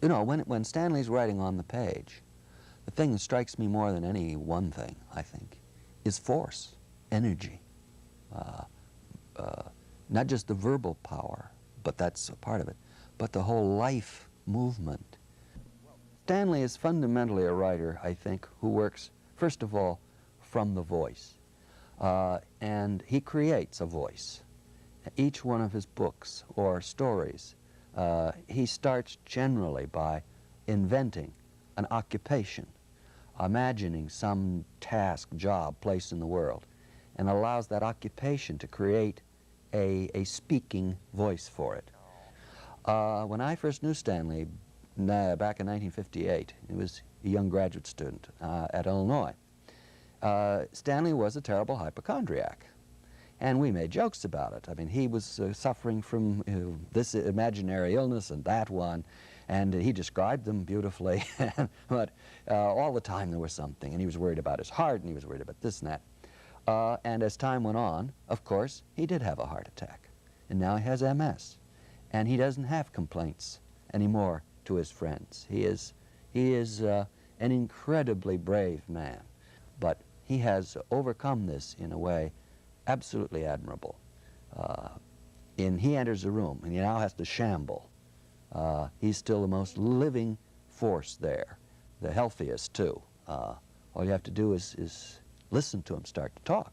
You know, when Stanley's writing on the page, the thing that strikes me more than any one thing, I think, is force, energy. Not just the verbal power, but that's a part of it, but the whole life movement. Stanley is fundamentally a writer, I think, who works, first of all, from the voice. And he creates a voice. Each one of his books or stories, he starts generally by inventing an occupation, imagining some task, job, place in the world, and allows that occupation to create a speaking voice for it. When I first knew Stanley, back in 1958, he was a young graduate student at Illinois. Stanley was a terrible hypochondriac, and we made jokes about it. I mean, he was suffering from this imaginary illness and that one, and he described them beautifully, but all the time there was something, and he was worried about his heart, and he was worried about this and that. And as time went on, of course, he did have a heart attack, and now he has MS, and he doesn't have complaints anymore to his friends. He is an incredibly brave man, but he has overcome this in a way absolutely admirable. He enters a room, and he now has to shamble. He's still the most living force there, the healthiest too. All you have to do is listen to him start to talk.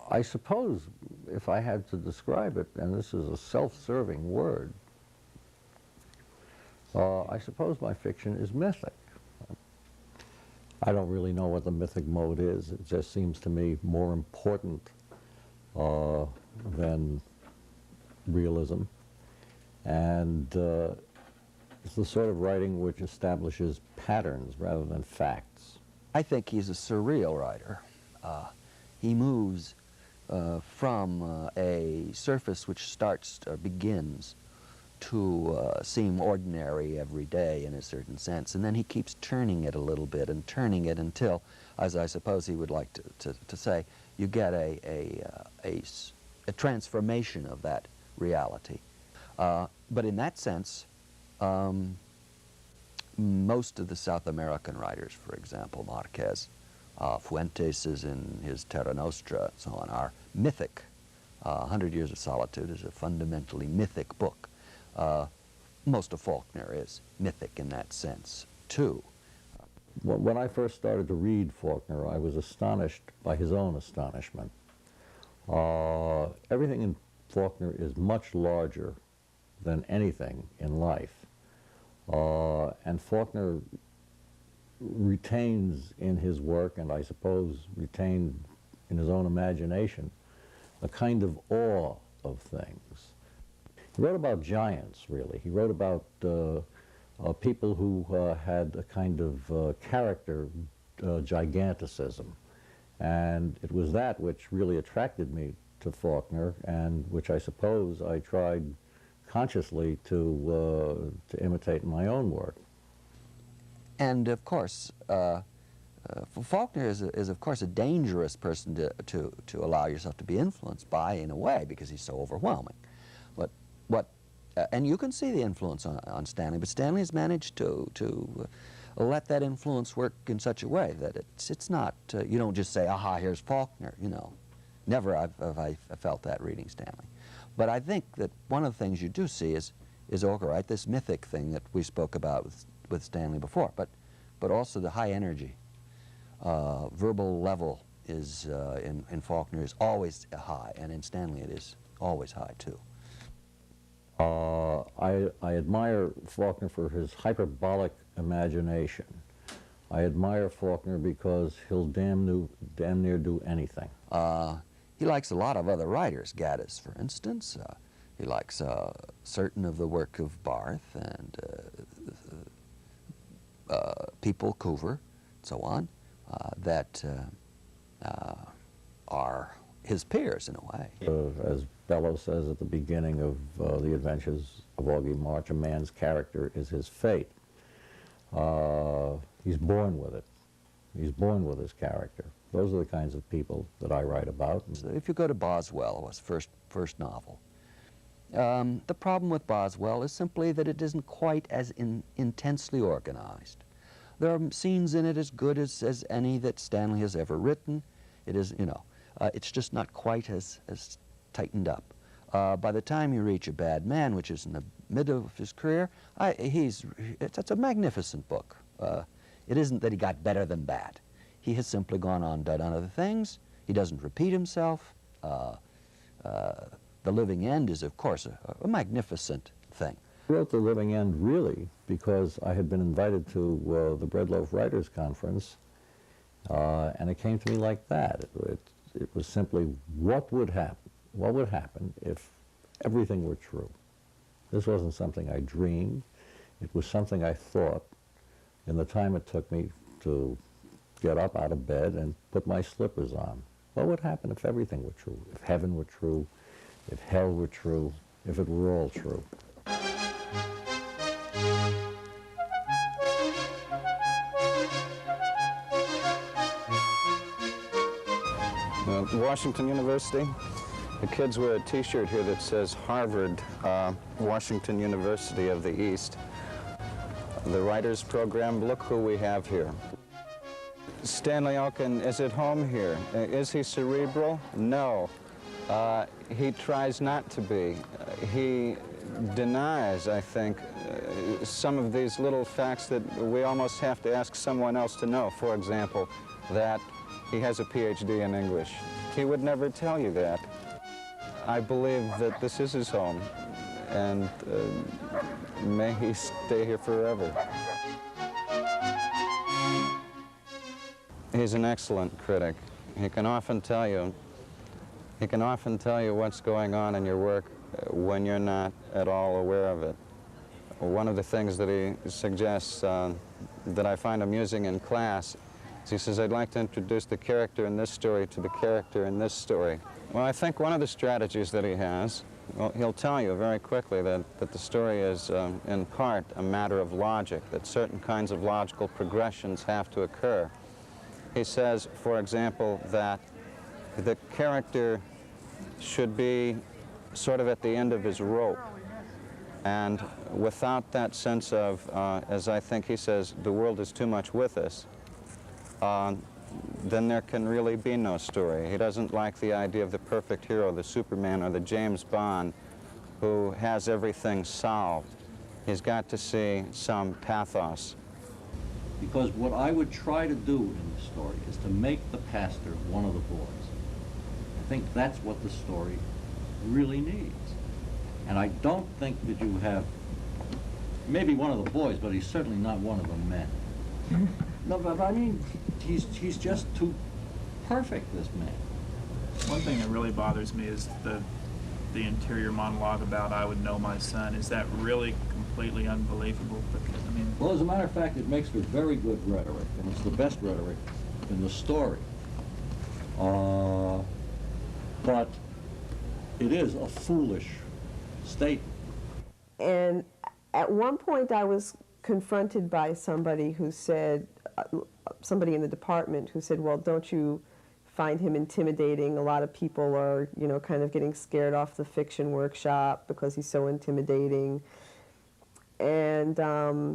I suppose if I had to describe it, and this is a self-serving word, I suppose my fiction is mythic. I don't really know what the mythic mode is. It just seems to me more important than realism. And it's the sort of writing which establishes patterns rather than facts. I think he's a surreal writer. He moves from a surface which begins to seem ordinary every day in a certain sense, and then he keeps turning it a little bit and turning it until, as I suppose he would like to say, you get a transformation of that reality. But in that sense, most of the South American writers, for example, Marquez, Fuentes is in his Terra Nostra, and so on, are mythic. 100 Years of Solitude is a fundamentally mythic book. Most of Faulkner is mythic in that sense, too. When I first started to read Faulkner, I was astonished by his own astonishment. Everything in Faulkner is much larger than anything in life. And Faulkner retains in his work, and I suppose retained in his own imagination, a kind of awe of things. He wrote about giants, really. He wrote about people who had a kind of character giganticism. And it was that which really attracted me to Faulkner, and which I suppose I tried consciously to imitate in my own work. And of course, Faulkner is of course a dangerous person to allow yourself to be influenced by, in a way, because he's so overwhelming. And you can see the influence on Stanley, but Stanley has managed to let that influence work in such a way that it's not, you don't just say, aha, here's Faulkner, you know. Never have I felt that reading Stanley. But I think that one of the things you do see is Okerite, this mythic thing that we spoke about with Stanley before, but also the high energy. Verbal level is, in Faulkner, is always high, and in Stanley it is always high, too. I admire Faulkner for his hyperbolic imagination. I admire Faulkner because he'll damn near do anything. He likes a lot of other writers, Gaddis, for instance. He likes certain of the work of Barth and people, Coover, and so on, that are his peers in a way. As Bellow says at the beginning of The Adventures of Augie March, a man's character is his fate. He's born with it. He's born with his character. Those are the kinds of people that I write about. If you go to Boswell, his first novel, The problem with Boswell is simply that it isn't quite as intensely organized. There are scenes in it as good as any that Stanley has ever written. It is, you know, it's just not quite as tightened up. By the time you reach A Bad Man, which is in the middle of his career, it's a magnificent book. It isn't that he got better than bad. He has simply gone on, done other things. He doesn't repeat himself. The Living End is, of course, a magnificent thing. I wrote The Living End really because I had been invited to the Breadloaf Writers Conference, and it came to me like that. It was simply, what would happen? What would happen if everything were true? This wasn't something I dreamed. It was something I thought in the time it took me to get up out of bed and put my slippers on. What would happen if everything were true? If heaven were true, if hell were true, if it were all true? Washington University. The kids wear a T-shirt here that says Harvard, Washington University of the East. The writers program, look who we have here. Stanley Elkin is at home here. Is he cerebral? No. He tries not to be. He denies, I think, some of these little facts that we almost have to ask someone else to know. For example, that he has a PhD in English. He would never tell you that. I believe that this is his home, and may he stay here forever. He's an excellent critic. He can often tell you what's going on in your work when you're not at all aware of it. One of the things that he suggests that I find amusing in class is he says, I'd like to introduce the character in this story to the character in this story. Well, I think one of the strategies that he has, well, he'll tell you very quickly that the story is in part a matter of logic, that certain kinds of logical progressions have to occur. He says, for example, that the character should be sort of at the end of his rope. And without that sense of, as I think he says, the world is too much with us, then there can really be no story. He doesn't like the idea of the perfect hero, the Superman or the James Bond, who has everything solved. He's got to see some pathos. Because what I would try to do in the story is to make the pastor one of the boys. I think that's what the story really needs. And I don't think that you have, maybe one of the boys, but he's certainly not one of the men. No, but I mean, he's just too perfect, this man. One thing that really bothers me is the interior monologue about I would know my son. Is that really completely unbelievable? Because, I mean... Well, as a matter of fact, it makes for very good rhetoric, and it's the best rhetoric in the story. But it is a foolish statement. And at one point I was confronted by somebody who said, somebody in the department who said, well, don't you find him intimidating? A lot of people are, you know, kind of getting scared off the fiction workshop because he's so intimidating. And yeah,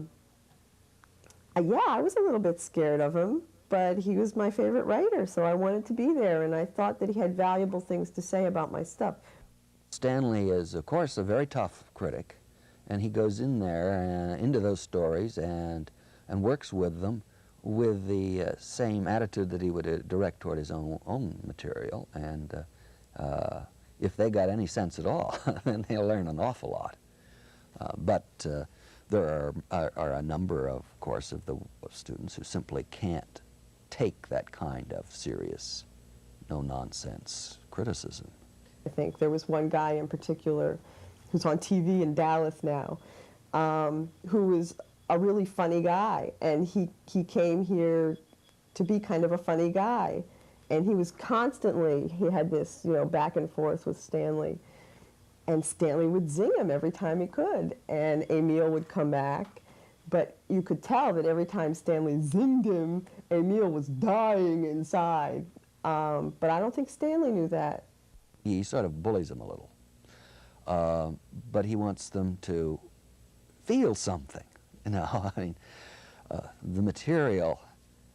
I was a little bit scared of him, but he was my favorite writer, so I wanted to be there, and I thought that he had valuable things to say about my stuff. Stanley is, of course, a very tough critic, and he goes in there into those stories and works with them with the same attitude that he would direct toward his own material. And if they got any sense at all, then they'll learn an awful lot. But there are a number, of course, of students who simply can't take that kind of serious, no-nonsense criticism. I think there was one guy in particular who's on TV in Dallas now, who was a really funny guy, and he came here to be kind of a funny guy, and he was constantly, he had this, you know, back and forth with Stanley, and Stanley would zing him every time he could, and Emil would come back, but you could tell that every time Stanley zinged him, Emil was dying inside, but I don't think Stanley knew that. He sort of bullies him a little. but he wants them to feel something. You know, I mean, the material,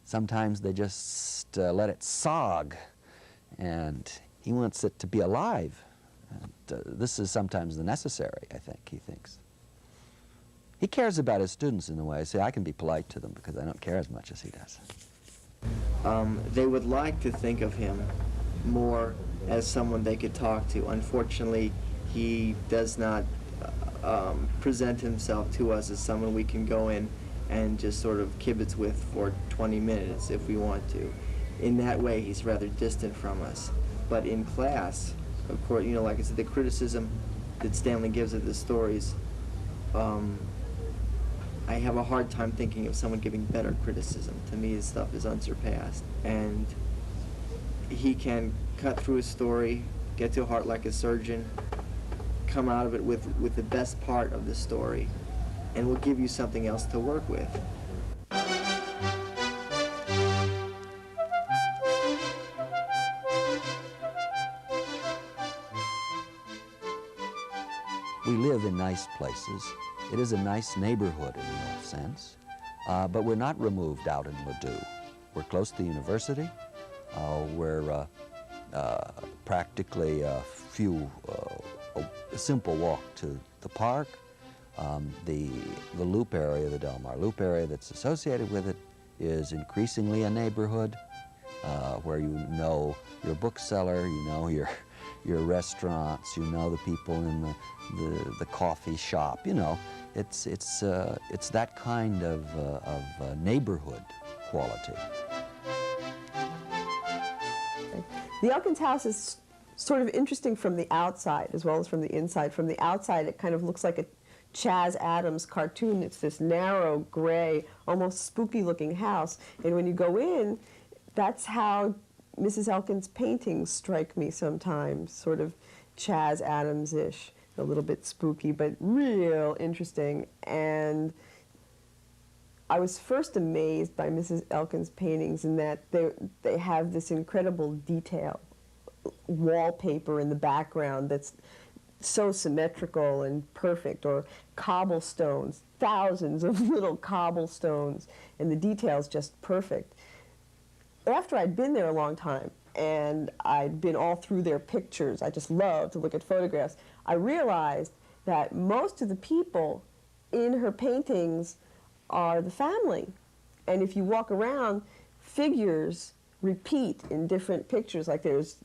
sometimes they just let it sog, and he wants it to be alive. And, this is sometimes the necessary, I think, he thinks. He cares about his students in a way. See, I can be polite to them because I don't care as much as he does. They would like to think of him more as someone they could talk to. Unfortunately, he does not present himself to us as someone we can go in and just sort of kibitz with for 20 minutes if we want to. In that way, he's rather distant from us. But in class, of course, you know, like I said, the criticism that Stanley gives of the stories, I have a hard time thinking of someone giving better criticism. To me, his stuff is unsurpassed. And he can cut through a story, get to a heart like a surgeon, come out of it with the best part of the story, and will give you something else to work with. We live in nice places. It is a nice neighborhood in the old sense, but we're not removed out in Ladue. We're close to the university. We're practically a simple walk to the park. The Loop area, the Del Mar Loop area that's associated with it is increasingly a neighborhood where you know your bookseller, you know your restaurants, you know the people in the coffee shop, you know. It's that kind of neighborhood quality. The Elkins' house is sort of interesting from the outside as well as from the inside. From the outside, it kind of looks like a Chaz Adams cartoon. It's this narrow, gray, almost spooky-looking house. And when you go in, that's how Mrs. Elkin's paintings strike me sometimes, sort of Chaz Adams-ish, a little bit spooky, but real interesting. And I was first amazed by Mrs. Elkin's paintings in that they have this incredible detail, wallpaper in the background that's so symmetrical and perfect, or cobblestones, thousands of little cobblestones, and the detail's just perfect. After I'd been there a long time, and I'd been all through their pictures, I just love to look at photographs, I realized that most of the people in her paintings are the family. And if you walk around, figures repeat in different pictures. Like there's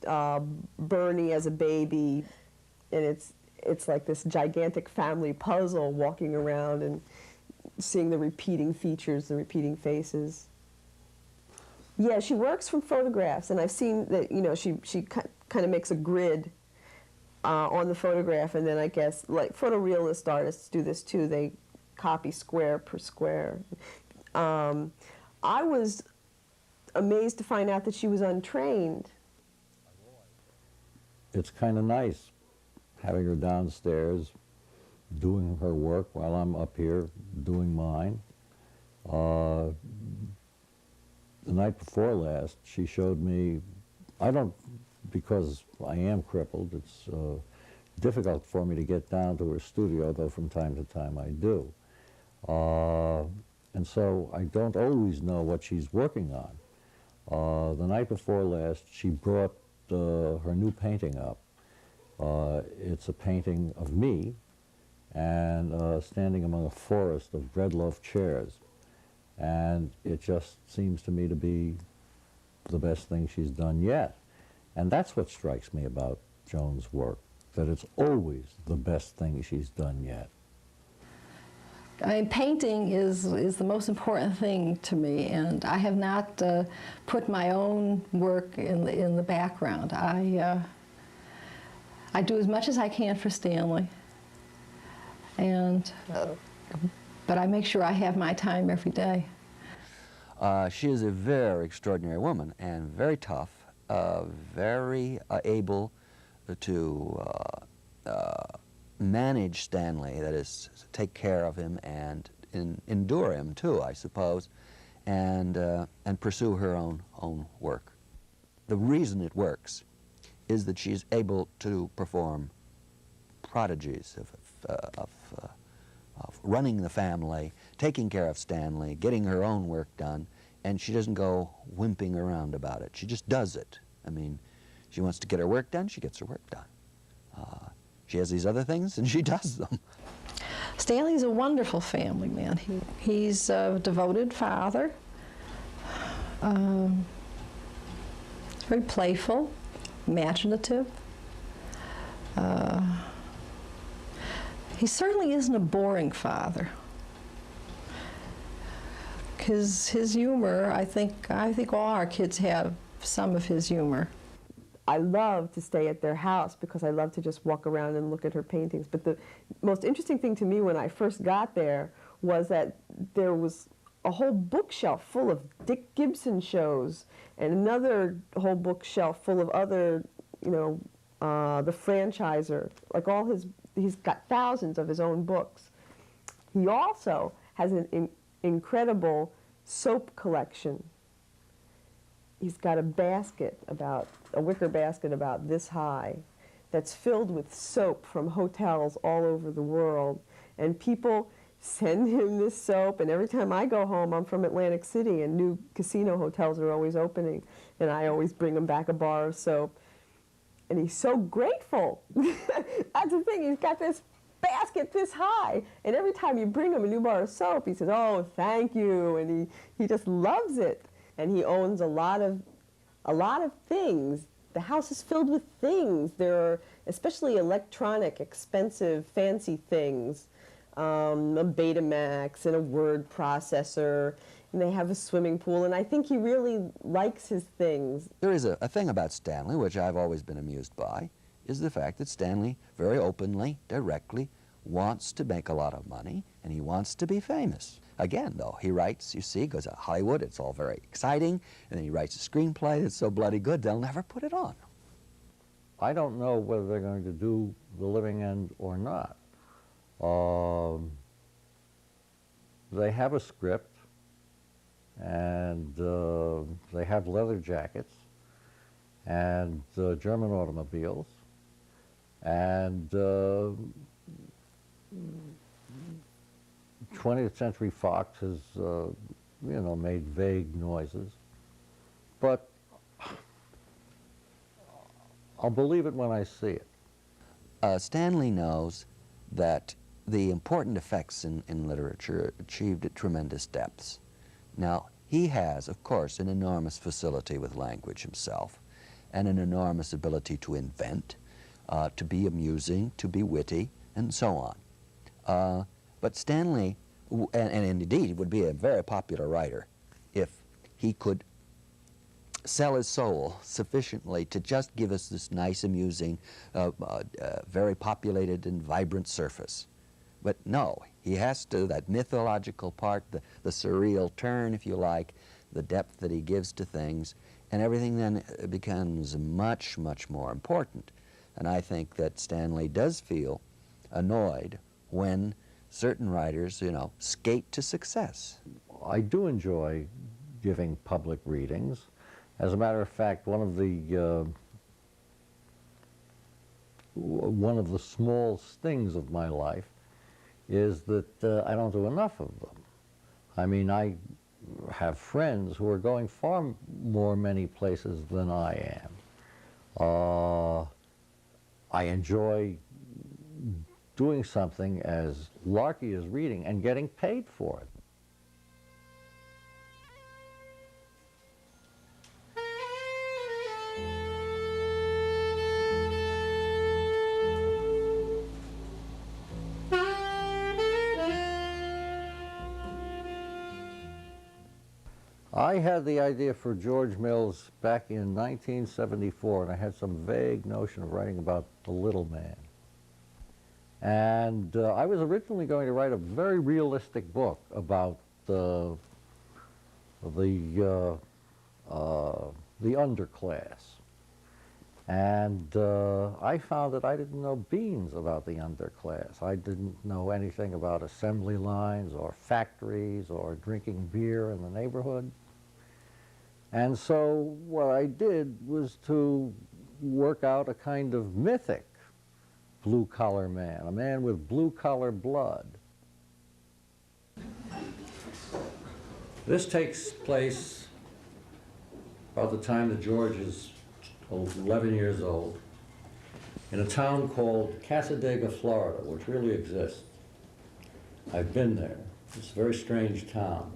Bernie as a baby, and it's like this gigantic family puzzle walking around and seeing the repeating features, the repeating faces. Yeah, she works from photographs, and I've seen that, you know, she kind of makes a grid on the photograph, and then I guess, like photorealist artists do this too, they copy square per square. I was amazed to find out that she was untrained. It's kind of nice having her downstairs doing her work while I'm up here doing mine. The night before last, she showed me, because I am crippled, it's difficult for me to get down to her studio, though from time to time I do. And so I don't always know what she's working on. The night before last, she brought her new painting up. It's a painting of me and standing among a forest of bread-loaf chairs. And it just seems to me to be the best thing she's done yet. And that's what strikes me about Joan's work, that it's always the best thing she's done yet. I mean, painting is the most important thing to me, and I have not put my own work in the background. I do as much as I can for Stanley, and but I make sure I have my time every day. She is a very extraordinary woman and very tough, very able to manage Stanley, that is, take care of him and endure him too, I suppose, and pursue her own work. The reason it works is that she's able to perform prodigies of running the family, taking care of Stanley, getting her own work done, and she doesn't go wimping around about it. She just does it. I mean, she wants to get her work done, she gets her work done. She has these other things, and she does them. Stanley's a wonderful family man. He's a devoted father. Very playful, imaginative. He certainly isn't a boring father. His humor, I think all our kids have some of his humor. I love to stay at their house because I love to just walk around and look at her paintings. But the most interesting thing to me when I first got there was that there was a whole bookshelf full of Dick Gibson shows and another whole bookshelf full of other, you know, the Franchiser, like all he's got thousands of his own books. He also has an incredible soap collection. He's got a wicker basket about this high that's filled with soap from hotels all over the world. And people send him this soap, and every time I go home, I'm from Atlantic City, and new casino hotels are always opening, and I always bring him back a bar of soap. And he's so grateful. That's the thing, he's got this basket this high, and every time you bring him a new bar of soap, he says, "Oh, thank you," and he just loves it. And he owns a lot of things. The house is filled with things. There are especially electronic, expensive, fancy things. A Betamax and a word processor, and they have a swimming pool, and I think he really likes his things. There is a thing about Stanley, which I've always been amused by, is the fact that Stanley very openly, directly, wants to make a lot of money, and he wants to be famous. Again, though, he writes, you see, goes to Hollywood, it's all very exciting, and then he writes a screenplay that's so bloody good, they'll never put it on. I don't know whether they're going to do The Living End or not. They have a script, and they have leather jackets, and German automobiles, and 20th Century Fox has, you know, made vague noises, but I'll believe it when I see it. Stanley knows that the important effects in literature achieved at tremendous depths. Now, he has, of course, an enormous facility with language himself, and an enormous ability to invent, to be amusing, to be witty, and so on. But Stanley, and indeed would be a very popular writer if he could sell his soul sufficiently to just give us this nice, amusing, very populated and vibrant surface. But no, he has to, that mythological part, the surreal turn, if you like, the depth that he gives to things, and everything then becomes much, much more important. And I think that Stanley does feel annoyed when certain writers, you know, skate to success. I do enjoy giving public readings. As a matter of fact, one of the small stings of my life is that I don't do enough of them. I mean, I have friends who are going far many places than I am. I enjoy doing something as larky as reading and getting paid for it. I had the idea for George Mills back in 1974, and I had some vague notion of writing about the little man. And I was originally going to write a very realistic book about the underclass. And I found that I didn't know beans about the underclass. I didn't know anything about assembly lines or factories or drinking beer in the neighborhood. And so what I did was to work out a kind of mythic blue-collar man, a man with blue-collar blood. This takes place about the time that George is 11 years old in a town called Casadega, Florida, which really exists. I've been there. It's a very strange town.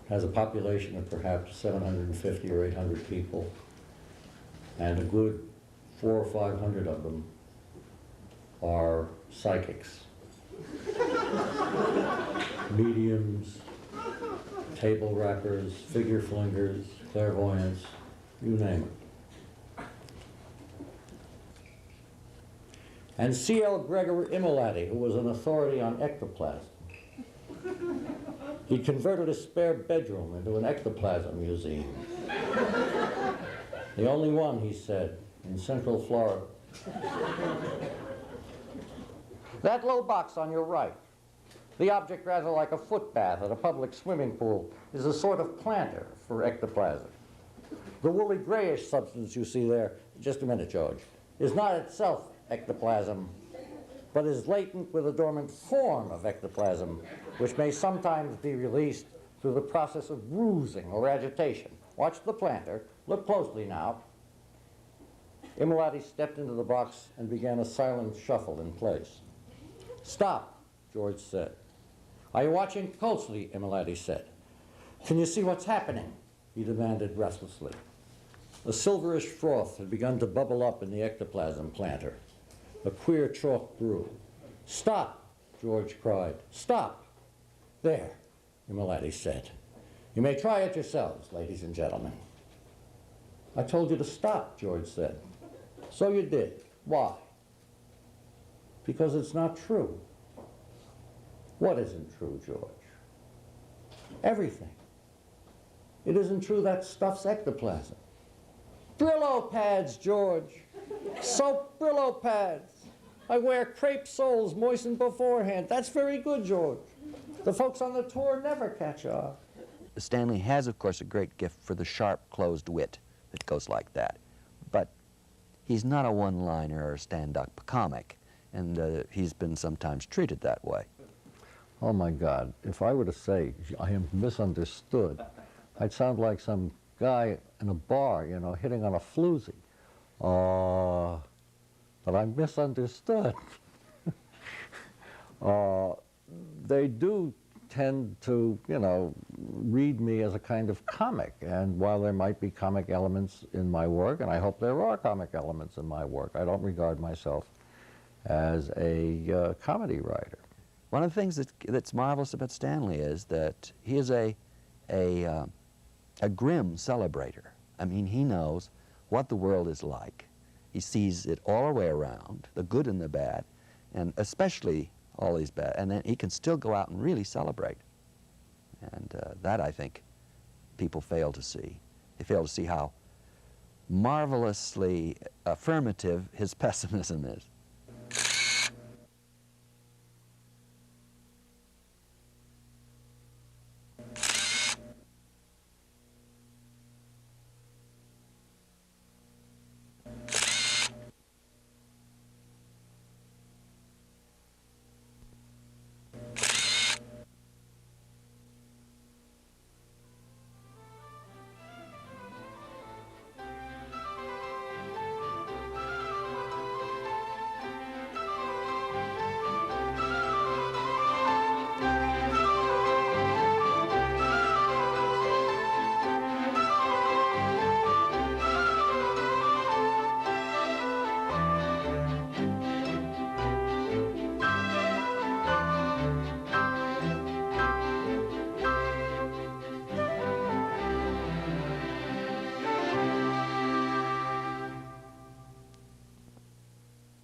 Has a population of perhaps 750 or 800 people, and a good 400 or 500 of them are psychics. Mediums, table rappers, figure flingers, clairvoyants, you name it. And C.L. Gregory Imolati, who was an authority on ectoplasm. He converted a spare bedroom into an ectoplasm museum. The only one, he said, in Central Florida. That low box on your right, the object rather like a footbath at a public swimming pool, is a sort of planter for ectoplasm. The woolly grayish substance you see there, just a minute, George, is not itself ectoplasm, but is latent with a dormant form of ectoplasm, which may sometimes be released through the process of bruising or agitation. Watch the planter. Look closely now. Imolati stepped into the box and began a silent shuffle in place. Stop, George said. Are you watching closely? Imolati said. Can you see what's happening? He demanded restlessly. A silverish froth had begun to bubble up in the ectoplasm planter. A queer chalk grew. Stop, George cried. Stop. There, Imolati said. You may try it yourselves, ladies and gentlemen. I told you to stop, George said. So you did. Why? Because it's not true. What isn't true, George? Everything. It isn't true that stuff's ectoplasm. Brillo pads, George. Soap Brillo pads. I wear crepe soles moistened beforehand. That's very good, George. The folks on the tour never catch on. Stanley has, of course, a great gift for the sharp, closed wit that goes like that. But he's not a one-liner or a stand-up comic, and he's been sometimes treated that way. Oh my God, if I were to say I am misunderstood, I'd sound like some guy in a bar, you know, hitting on a floozy. But I'm misunderstood. They do tend to, you know, read me as a kind of comic. And while there might be comic elements in my work, and I hope there are comic elements in my work, I don't regard myself as a comedy writer. One of the things that's marvelous about Stanley is that he is a grim celebrator. I mean, he knows what the world is like. He sees it all the way around, the good and the bad, and especially all these bad. And then he can still go out and really celebrate. And that, I think, people fail to see. They fail to see how marvelously affirmative his pessimism is.